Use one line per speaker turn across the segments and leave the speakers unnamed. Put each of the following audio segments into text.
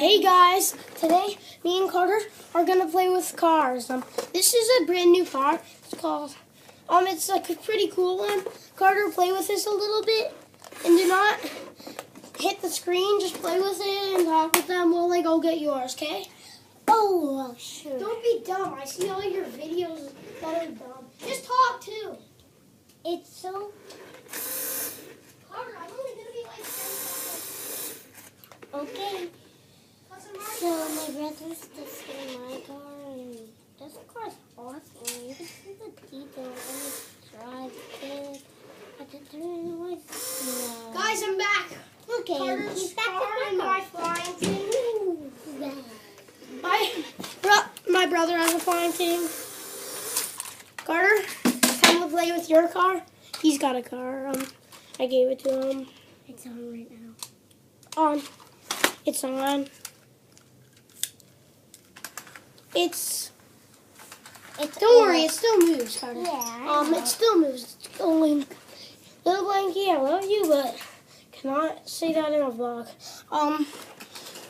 Hey guys, today me and Carter are gonna play with cars. This is a brand new car. It's called it's like a pretty cool one. Carter, play with this a little bit, and do not hit the screen. Just play with it and talk with them while I go get yours, okay?
Oh, sure.
Don't be dumb. I see all your videos that are dumb. Just talk too.
It's so.
Carter, I'm only gonna be like 10 seconds.
Okay. So my brother's just in my car, and this car's awesome. You can see the details on the drive kit. I did turn away. No.
Guys, I'm back.
Okay.
Carter's
He's back
car
to
and
my
my flying thing.
car.
My brother has a flying thing. Carter, time to play with your car. He's got a car. I gave it to him.
It's on right now.
On. It's on. Don't worry, it still moves, Carter.
Yeah.
It still moves. It's going. Little Blanky, I love you, but cannot say that in a vlog.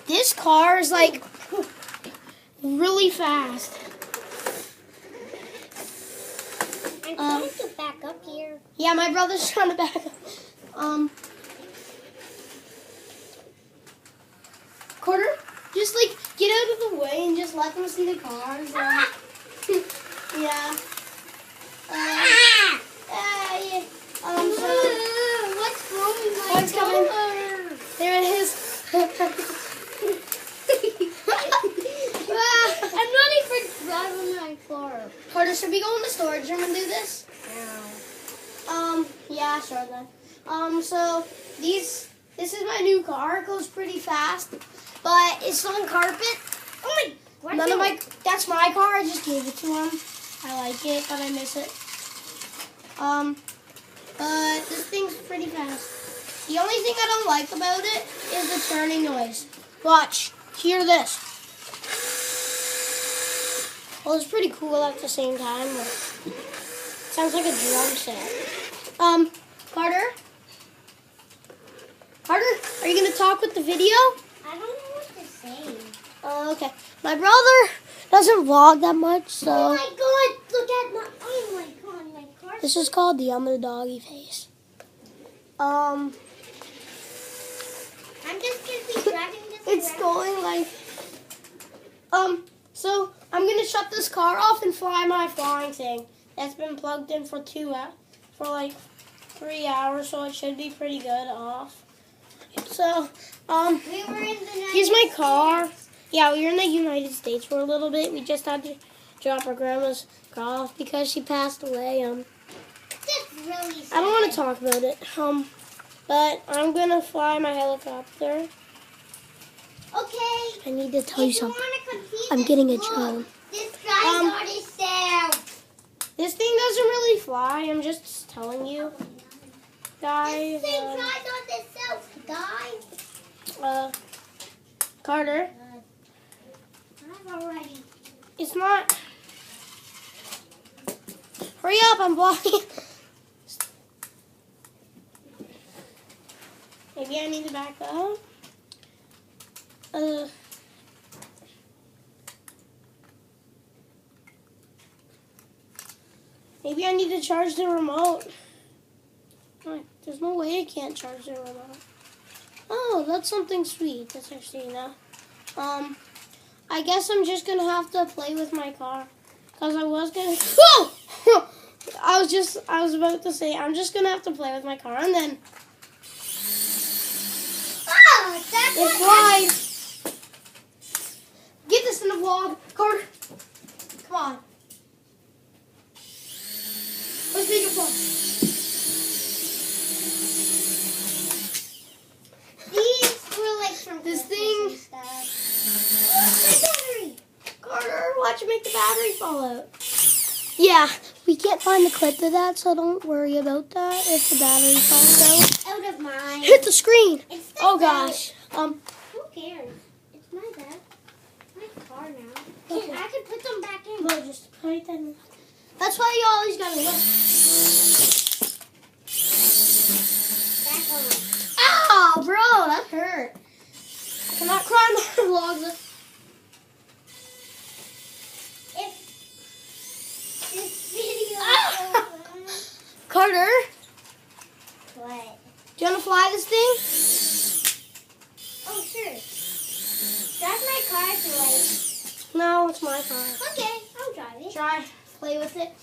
This car is like really fast.
I'm trying to back up here.
Yeah, my brother's trying to back up. Carter, just like get out of the way and just let them see the cars. Yeah. Yeah.
What's wrong with my
One's coming.
car?
There it is.
I'm ready for driving my car.
Carter, should we go in the storage room and do this?
No.
Yeah, sure then. So this is my new car. It goes pretty fast, but it's on carpet.
Oh my!
That's my car. I just gave it to him. I like it, but I miss it. But this thing's pretty fast. The only thing I don't like about it is the turning noise. Watch, hear this. Well, it's pretty cool at the same time. But sounds like a drum set. Carter, are you gonna talk with the video?
I don't know what to say.
Okay. My brother doesn't vlog that much, so.
Oh my god! Look at my. Oh my god! My car.
This is called the underdoggy face.
I'm just gonna be driving this.
It's
around.
going like. So I'm gonna shut this car off and fly my flying thing. That's been plugged in for like 3 hours, so it should be pretty good off. So
We were in the
here's my
United
car.
States.
Yeah, we were in the United States for a little bit. We just had to drop our grandma's car off because she passed away.
That's really sad.
I don't want to talk about it. But I'm gonna fly my helicopter.
Okay.
I need to tell you
If you
something.
wanna compete,
I'm getting a
look,
drone.
This guy's already down.
This thing doesn't really fly. I'm just telling you, guys.
This thing flies on itself, guys.
Carter,
I'm already.
it's not. Hurry up! I'm blocking. Maybe I need to back up. Maybe I need to charge the remote. There's no way I can't charge the remote. Oh, that's something sweet. That's actually enough. I guess I'm just gonna have to play with my car, cause I was gonna. Whoa! I was about to say I'm just gonna have to play with my car, and then
That's
it flies. Get this in the vlog, Carter. Come on. Let's make it fun.
These were like from
This
Christmas
thing-
and stuff. Oh, my battery.
Carter, watch it make the battery fall out. Yeah, we can't find the clip of that, so don't worry about that if the battery falls out.
Out of mine.
Hit the screen.
It's the
Oh
bad.
gosh.
Who cares? It's my bad. My car now.
Okay.
I can put them back in.
No, just put it in. That's why you always gotta look.
Back on.
Ow, bro, that hurt. I cannot climb the vlogs.
If this video
Carter,
what?
do you want to fly this thing?
Oh, sure. That's my car to like.
No, it's my car.
Okay, I'll drive it.
Try, play with it.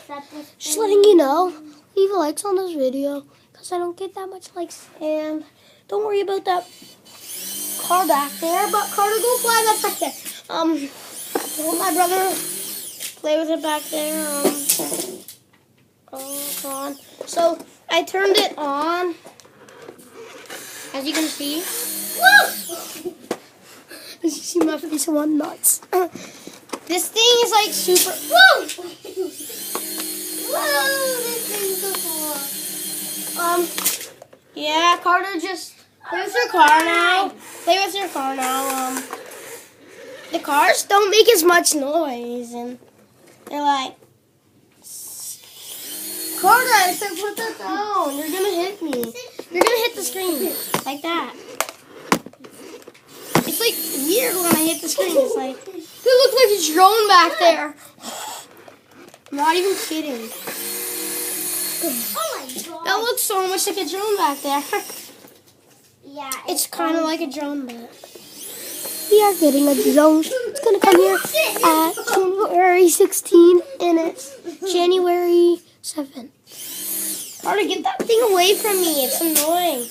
Set this
Just
thing.
letting you know, leave a like on this video because I don't get that much likes. And don't worry about that car back there. But Carter, go fly that back there. I'll let my brother play with it back there. It's on. So I turned it on, as you can see. Woo! As you see my face, I went nuts. This thing is like super. Woo!
Whoa, this thing's so cool.
Yeah, Carter, just play with your car now. Play with your car now. The cars don't make as much noise, and they're like, Carter, I said put that down. You're gonna hit me. You're gonna hit the screen like that. It's like weird when I hit the screen. It's like, it looks like a drone back there. I'm not even kidding.
Oh my god.
That looks so much like a drone back there.
Yeah.
It's kind of like a drone, but we are getting a drone. It's gonna come here at January 16th, and it's January 7th. Carter, get that thing away from me. It's annoying.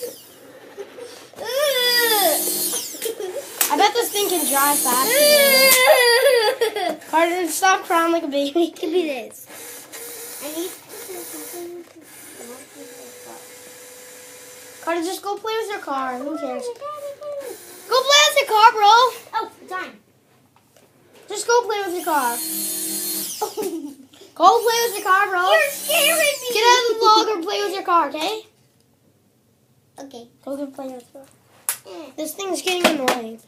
I bet this thing can drive faster. Carter, stop crying like a baby.
Give me this. I need to do something.
Carter, just go play with your car. Who cares? Go play with your car, bro.
Oh, time.
Just go play with your car. Go play with your car, bro.
You're scaring me.
Get out of the vlog or play with your car, okay?
Okay.
Go play with your car. This thing's getting annoying.